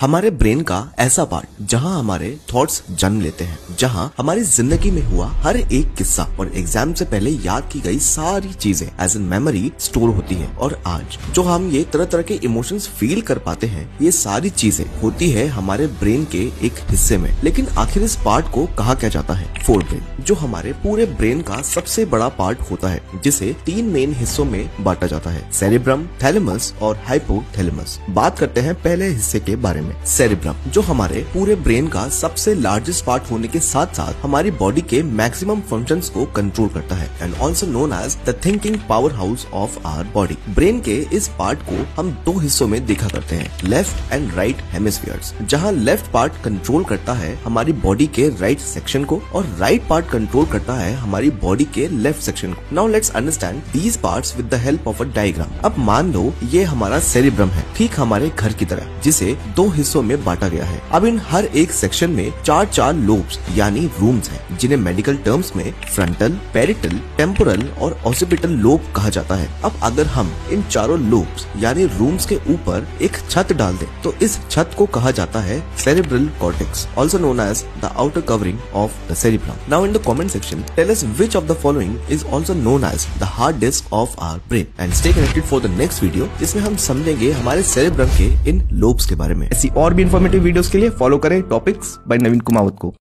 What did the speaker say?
हमारे ब्रेन का ऐसा पार्ट जहां हमारे थॉट्स जन्म लेते हैं, जहां हमारी जिंदगी में हुआ हर एक किस्सा और एग्जाम से पहले याद की गई सारी चीजें एज एन मेमोरी स्टोर होती है। और आज जो हम ये तरह तरह के इमोशंस फील कर पाते हैं, ये सारी चीजें होती है हमारे ब्रेन के एक हिस्से में। लेकिन आखिर इस पार्ट को कहा क्या जाता है? फोर ब्रेन, जो हमारे पूरे ब्रेन का सबसे बड़ा पार्ट होता है, जिसे तीन मेन हिस्सों में बांटा जाता है, सेरेब्रम, थैलेमस और हाइपोथैलेमस। बात करते हैं पहले हिस्से के बारे में। सेरेब्रम, जो हमारे पूरे ब्रेन का सबसे लार्जेस्ट पार्ट होने के साथ साथ हमारी बॉडी के मैक्सिमम फंक्शंस को कंट्रोल करता है and also known as the thinking power house of our body. Brain के इस पार्ट को हम दो हिस्सों में देखा करते हैं, लेफ्ट एंड राइट हेमिस्फीयर्स, जहां लेफ्ट पार्ट कंट्रोल करता है हमारी बॉडी के राइट सेक्शन को और राइट पार्ट कंट्रोल करता है हमारी बॉडी के लेफ्ट सेक्शन को। Now let's understand these parts with the help of a diagram. अब मान लो ये हमारा सेरेब्रम है, ठीक हमारे घर की तरह, जिसे दो हिस्सों में बांटा गया है। अब इन हर एक सेक्शन में चार चार लोब्स यानी रूम्स हैं, जिन्हें मेडिकल टर्म्स में फ्रंटल, पेरिटल, टेम्पोरल और ऑसिपिटल लोब कहा जाता है। अब अगर हम इन चारों लोब्स यानी रूम्स के ऊपर एक छत डाल दें, तो इस छत को कहा जाता है cerebral cortex, also known as the outer covering of the cerebrum. Now in the comment section tell us which of the following is also known as the hard disk of our brain and stay connected for the next video, जिसमें हम समझेंगे हमारे cerebrum के इन lobes के बारे में। ऐसी और भी इन्फॉर्मेटिव वीडियोस के लिए फॉलो करें टॉपिक्स बाय नवीन कुमावत को।